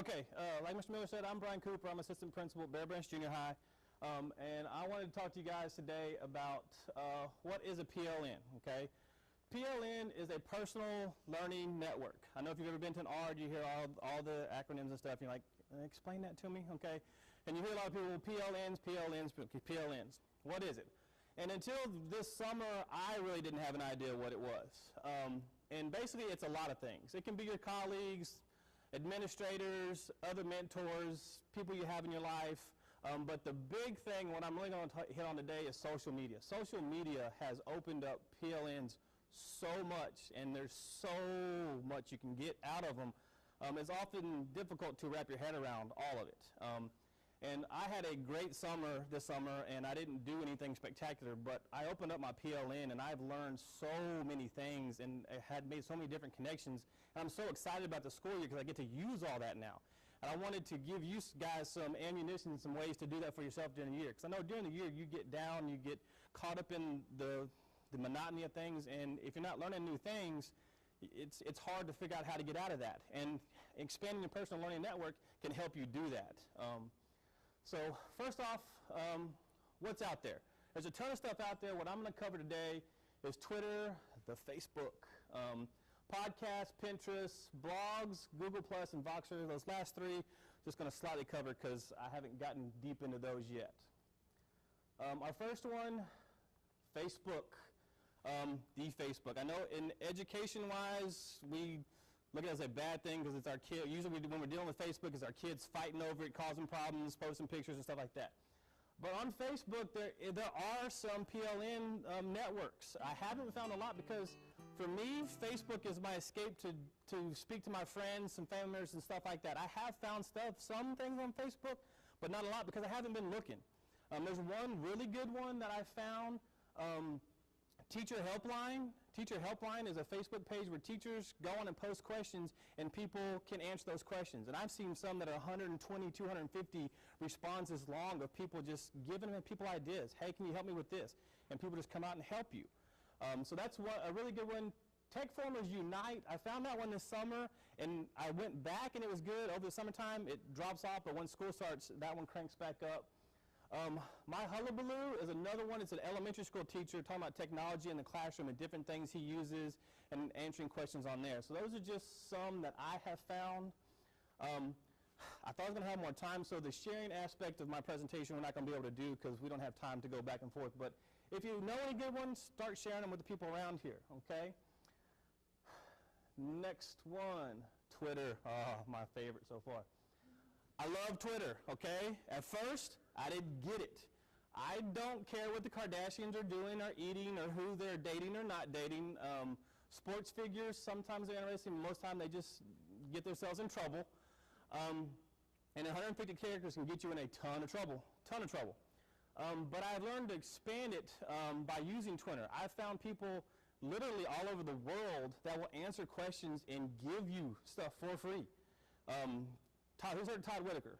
Okay, like Mr. Miller said, I'm Brian Cooper. I'm assistant principal at Bear Branch Junior High. And I wanted to talk to you guys today about what is a PLN, okay? PLN is a personal learning network. I know if you've ever been to an ARD, you hear all the acronyms and stuff. You're like, explain that to me, okay? And you hear a lot of people, PLNs. What is it? And until this summer, I really didn't have an idea what it was. And basically, it's a lot of things. It can be your colleagues, administrators, other mentors, people you have in your life. But the big thing, what I'm really going to hit on today is social media. Social media has opened up PLNs so much, and there's so much you can get out of them. It's often difficult to wrap your head around all of it. And I had a great summer this summer, and I didn't do anything spectacular, but I opened up my PLN, and I've learned so many things and had made so many different connections. And I'm so excited about the school year because I get to use all that now. And I wanted to give you guys some ammunition, some ways to do that for yourself during the year. Because I know during the year you get down, you get caught up in the monotony of things, and if you're not learning new things, it's hard to figure out how to get out of that. And expanding your personal learning network can help you do that. So first off, what's out there? There's a ton of stuff out there. What I'm going to cover today is Twitter, the Facebook, podcasts, Pinterest, blogs, Google+, and Voxer. Those last three, just going to slightly cover because I haven't gotten deep into those yet. Our first one, Facebook, the Facebook. I know in education-wise, we look at it as a bad thing because it's our kid. Usually when we're dealing with Facebook, it's our kids fighting over it, causing problems, posting pictures and stuff like that. But on Facebook, there are some PLN networks. I haven't found a lot because for me, Facebook is my escape to speak to my friends and family members and stuff like that. I have found some things on Facebook, but not a lot because I haven't been looking. There's one really good one that I found, Teacher Helpline. Teacher Helpline is a Facebook page where teachers go on and post questions and people can answer those questions. And I've seen some that are 120, 250 responses long of people just giving people ideas. Hey, can you help me with this? And people just come out and help you. So that's a really good one. Tech Formers Unite. I found that one this summer and I went back and it was good. Over the summertime it drops off, but when school starts, that one cranks back up. My Hullabaloo is another one. It's an elementary school teacher talking about technology in the classroom and different things he uses and answering questions on there. So those are just some that I have found. I thought I was going to have more time, so the sharing aspect of my presentation we're not going to be able to do because we don't have time to go back and forth. But if you know any good ones, start sharing them with the people around here, okay? Next one, Twitter. Oh, my favorite so far. I love Twitter, okay? At first, I didn't get it. I don't care what the Kardashians are doing or eating or who they're dating or not dating. Sports figures, sometimes they're interesting. Most of the time, they just get themselves in trouble. And 150 characters can get you in a ton of trouble. But I've learned to expand it by using Twitter. I've found people literally all over the world that will answer questions and give you stuff for free. Who's heard of Todd Whitaker?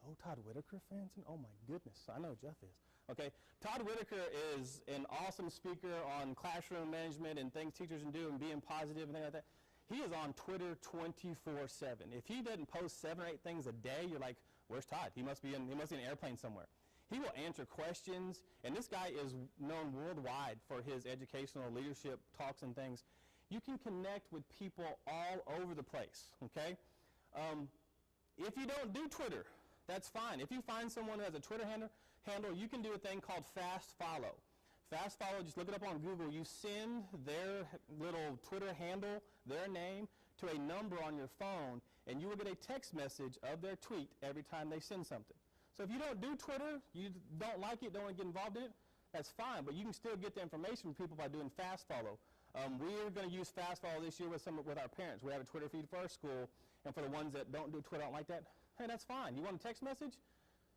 Oh, Todd Whitaker fans? Oh my goodness, I know Jeff is. Okay, Todd Whitaker is an awesome speaker on classroom management and things teachers can do and being positive and things like that. He is on Twitter 24/7. If he doesn't post 7 or 8 things a day, you're like, where's Todd? He must be in an airplane somewhere. He will answer questions, and this guy is known worldwide for his educational leadership talks and things. You can connect with people all over the place, okay? If you don't do Twitter, that's fine. If you find someone who has a Twitter handle, you can do a thing called fast follow. Fast follow, just look it up on Google. You send their little Twitter handle, their name, to a number on your phone, and you will get a text message of their tweet every time they send something. So if you don't do Twitter, you don't like it, don't want to get involved in it, that's fine, but you can still get the information from people by doing fast follow. We're going to use fast follow this year with our parents. We have a Twitter feed for our school, and for the ones that don't do Twitter, don't like that, hey, that's fine. You want a text message?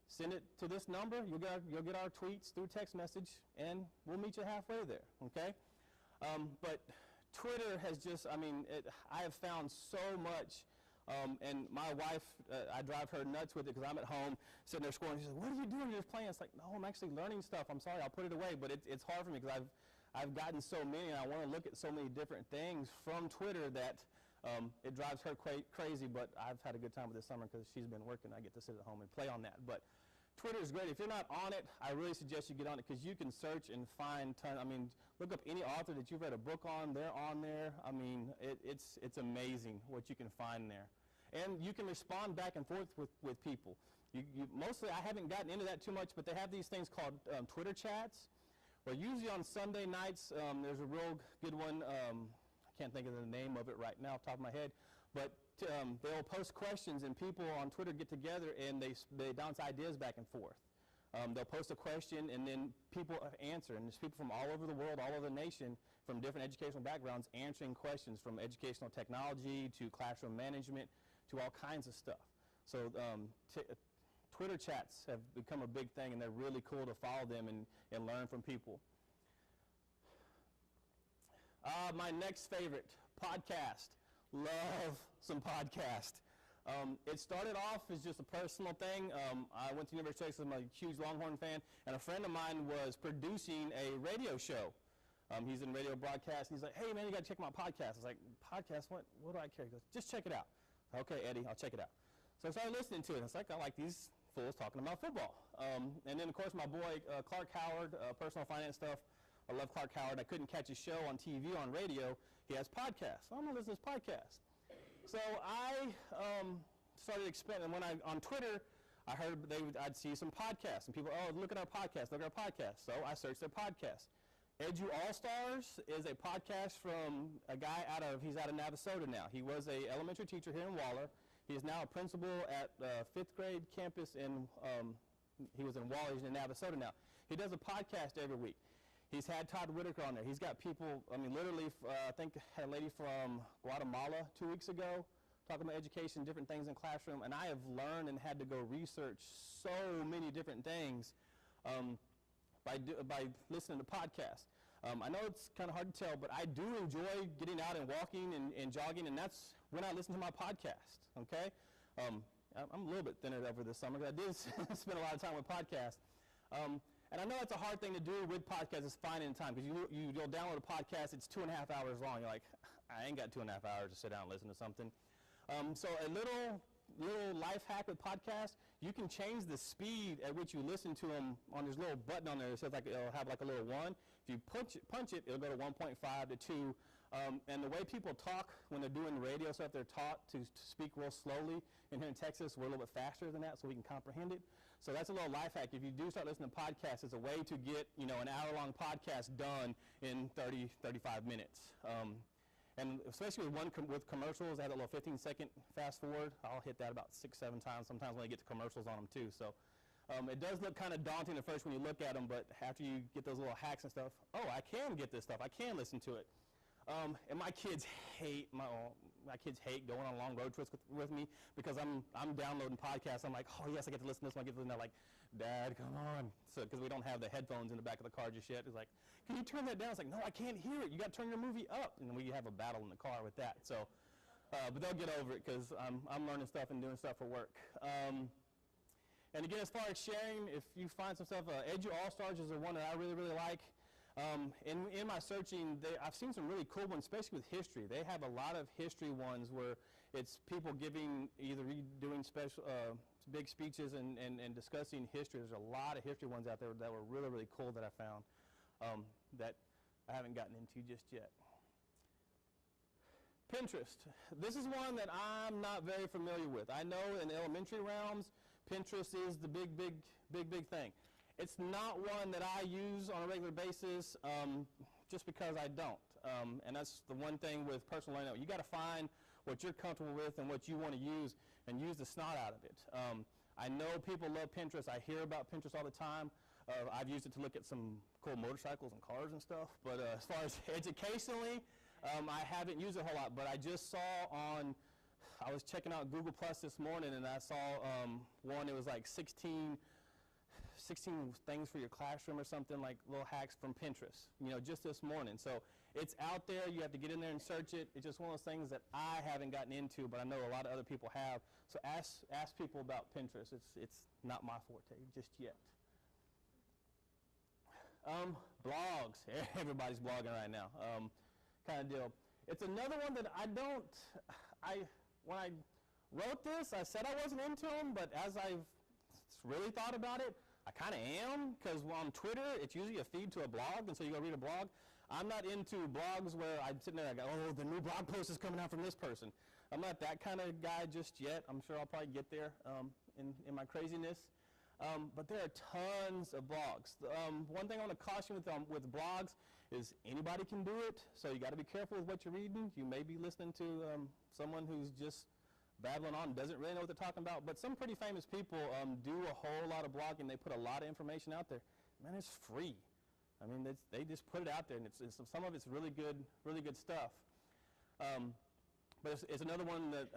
Send it to this number. You'll get our tweets through text message, and we'll meet you halfway there, okay? But Twitter has just, I have found so much, and my wife, I drive her nuts with it because I'm at home sitting there scrolling. She's like, what are you doing? You're just playing. It's like, no, I'm actually learning stuff. I'm sorry, I'll put it away, but it's hard for me because I've gotten so many, and I want to look at so many different things from Twitter that It drives her crazy, but I've had a good time with this summer because she's been working. I get to sit at home and play on that. But Twitter is great. If you're not on it, I really suggest you get on it because you can search and find I mean, look up any author that you've read a book on. They're on there. I mean, it's amazing what you can find there. And you can respond back and forth with people. Mostly, I haven't gotten into that too much, but they have these things called Twitter chats, where usually on Sunday nights, there's a real good one. I can't think of the name of it right now off the top of my head, but they'll post questions, and people on Twitter get together, and they bounce ideas back and forth. They'll post a question, and then people answer, and there's people from all over the world, all over the nation, from different educational backgrounds, answering questions from educational technology to classroom management to all kinds of stuff. So Twitter chats have become a big thing, and they're really cool to follow them and learn from people. My next favorite, podcast. Love some podcast. It started off as just a personal thing. I went to University of Texas. I'm a huge Longhorn fan, and a friend of mine was producing a radio show. He's in radio broadcast, and he's like, hey, man, you got to check my podcast. I was like, podcast? What do I care? He goes, just check it out. Okay, Eddie, I'll check it out. So I started listening to it. It's like, I like these fools talking about football. And then, of course, my boy, Clark Howard, personal finance stuff. I love Clark Howard. I couldn't catch his show on TV, on radio. He has podcasts. So I'm going to listen to his podcast. So I started expanding. When on Twitter, I heard I'd see some podcasts. And people, oh, look at our podcast, look at our podcast. So I searched their podcast. Edu All-Stars is a podcast from a guy he's out of Navasota now. He was a elementary teacher here in Waller. He is now a principal at 5th grade campus he was in Waller, he's in Navasota now. He does a podcast every week. He's had Todd Whitaker on there. He's got people, I mean, literally, I think had a lady from Guatemala 2 weeks ago talking about education, different things in classroom, and I have learned and had to go research so many different things by listening to podcasts. I know it's kind of hard to tell, but I do enjoy getting out and walking and jogging, and that's when I listen to my podcast, okay? I'm a little bit thinner over this summer because I did spend a lot of time with podcasts. And I know it's a hard thing to do with podcasts is finding time because you'll download a podcast, it's 2.5 hours long. You're like, I ain't got 2.5 hours to sit down and listen to something. So a little life hack with podcasts, you can change the speed at which you listen to them on this little button on there. It says like it'll have like a little 1. If you punch it, it'll go to 1.5 to 2. And the way people talk when they're doing radio stuff, they're taught to speak real slowly. And here in Texas, we're a little bit faster than that, so we can comprehend it. So that's a little life hack. If you do start listening to podcasts, it's a way to get an hour-long podcast done in 30, 35 minutes. And especially with commercials, I had a little 15-second fast forward. I'll hit that about 6-7 times, sometimes when I get to commercials on them too. So it does look kind of daunting at first when you look at them, but after you get those little hacks and stuff, oh, I can get this stuff. I can listen to it. And my kids hate going on long road trips with me because I'm downloading podcasts. I'm like, oh yes, I get to listen to this one. I get to listen to that. Like, Dad, come on. So because we don't have the headphones in the back of the car just yet. It's like, can you turn that down? It's like, no, I can't hear it. You got to turn your movie up. And we have a battle in the car with that. So, but they'll get over it because I'm learning stuff and doing stuff for work. And again, as far as sharing, if you find some stuff, Edu All-Stars is the one that I really, really like. In my searching, I've seen some really cool ones, especially with history. They have a lot of history ones where it's people doing special big speeches and discussing history. There's a lot of history ones out there that were really, really cool that I found that I haven't gotten into just yet. Pinterest. This is one that I'm not very familiar with. I know in elementary realms, Pinterest is the big thing. It's not one that I use on a regular basis just because I don't. And that's the one thing with personal learning. You got to find what you're comfortable with and what you want to use and use the snot out of it. I know people love Pinterest. I hear about Pinterest all the time. I've used it to look at some cool motorcycles and cars and stuff. But as far as educationally, I haven't used it a whole lot. But I just saw I was checking out Google Plus this morning, and I saw one. It was like 16 things for your classroom or something, like little hacks from Pinterest, just this morning. So it's out there. You have to get in there and search it. It's just one of those things that I haven't gotten into, but I know a lot of other people have. So ask people about Pinterest. It's not my forte just yet. Blogs. Everybody's blogging right now. Kind of deal. It's another one that when I wrote this, I said I wasn't into them, but as I've really thought about it, I kind of am, because on Twitter, it's usually a feed to a blog, and so you go read a blog. I'm not into blogs where I'm sitting there and I go, oh, the new blog post is coming out from this person. I'm not that kind of guy just yet. I'm sure I'll probably get there in my craziness. But there are tons of blogs. One thing I want to caution with blogs is anybody can do it, so you got to be careful with what you're reading. You may be listening to someone who's just babbling on, doesn't really know what they're talking about. But some pretty famous people do a whole lot of blogging. They put a lot of information out there. Man, it's free. I mean, they just put it out there, and some of it's really good stuff. But it's another one that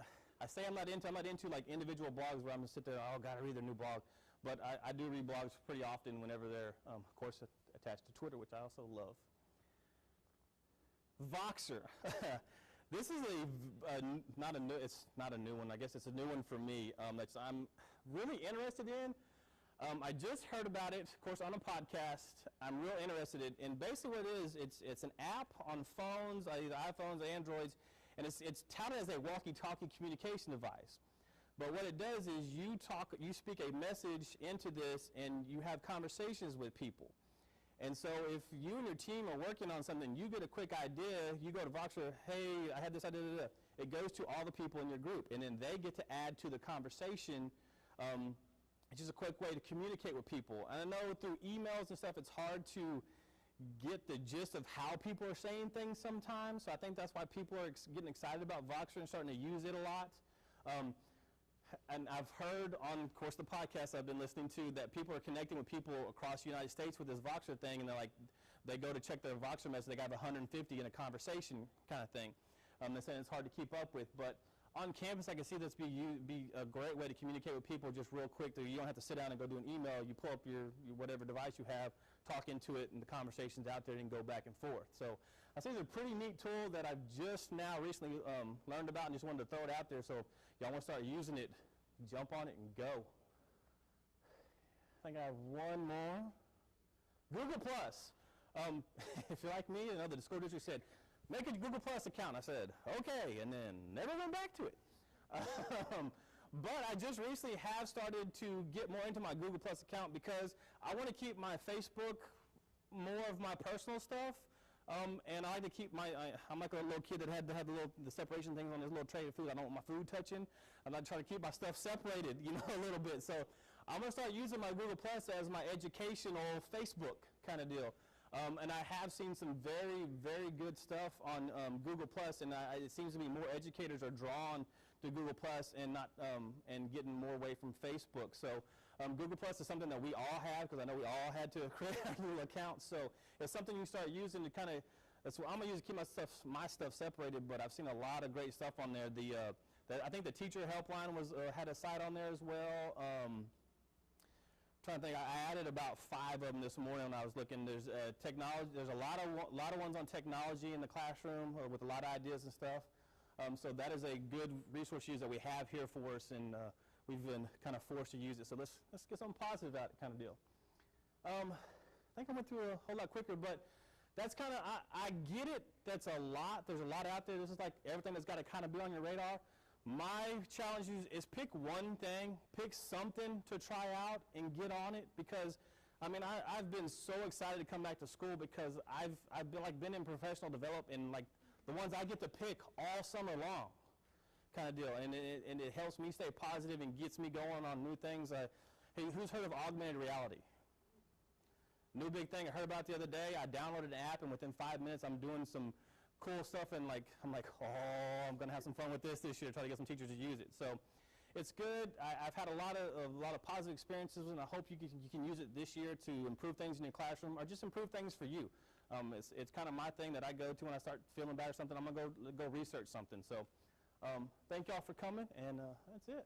I say I'm not into. I'm not into like individual blogs where I'm gonna sit there, oh, gotta read their new blog. But I do read blogs pretty often whenever they're, of course, attached to Twitter, which I also love. Voxer. This is it's not a new one. I guess it's a new one for me that I'm really interested in. I just heard about it, of course, on a podcast. I'm real interested in basically what it is. It's an app on phones, either iPhones or Androids, and it's touted as a walkie-talkie communication device. But what it does is you speak a message into this, and you have conversations with people. And so if you and your team are working on something, you get a quick idea, you go to Voxer, hey, I had this idea, it goes to all the people in your group, and then they get to add to the conversation. It's just a quick way to communicate with people. And I know through emails and stuff, it's hard to get the gist of how people are saying things sometimes. So I think that's why people are getting excited about Voxer and starting to use it a lot. And I've heard on, of course, the podcast I've been listening to that people are connecting with people across the United States with this Voxer thing, and they go to check their Voxer message, they got 150 in a conversation kind of thing. They're saying it's hard to keep up with, but on campus, I can see this be a great way to communicate with people just real quick. You don't have to sit down and go do an email. You pull up your whatever device you have, talk into it, and the conversation's out there and go back and forth. So I think it's a pretty neat tool that I've just now recently learned about and just wanted to throw it out there. So if y'all want to start using it, jump on it and go. I think I have one more. Google Plus. If you're like me, the school district said, make a Google Plus account. I said, okay, and then never went back to it. But I just recently have started to get more into my Google Plus account because I want to keep my Facebook more of my personal stuff. And I like to keep I'm like a little kid that had to have the separation things on his little tray of food. I don't want my food touching. I'm not trying to keep my stuff separated, a little bit. So I'm going to start using my Google Plus as my educational Facebook kind of deal. And I have seen some very, very good stuff on Google Plus, and it seems to me more educators are drawn to Google Plus and not and getting more away from Facebook. So Google Plus is something that we all have, because I know we all had to create our little accounts. So it's something you start using to kind of. That's what I'm gonna use to keep my stuff separated. But I've seen a lot of great stuff on there. I think the teacher helpline had a site on there as well. Trying to think, I added about 5 of them this morning when I was looking. There's technology. There's a lot of ones on technology in the classroom with a lot of ideas and stuff. So that is a good resource use that we have here for us, and we've been kind of forced to use it. So let's get something positive out of it, kind of deal. I think I went through a whole lot quicker, but that's kind of I get it. That's a lot. There's a lot out there. This is like everything that's got to kind of be on your radar. My challenge is pick one thing, pick something to try out and get on it, because I've been so excited to come back to school because I've been in professional development, and like the ones I get to pick all summer long kind of deal, and it helps me stay positive and gets me going on new things. Hey, who's heard of augmented reality? New big thing I heard about the other day. I downloaded an app, and within 5 minutes I'm doing some cool stuff, and I'm like, oh, I'm gonna have some fun with this year, try to get some teachers to use it. So it's good. I've had a lot of positive experiences, and I hope you can use it this year to improve things in your classroom, or just improve things for you. It's kind of my thing that I go to when I start feeling bad or something. I'm gonna go research something. So thank y'all for coming, and that's it.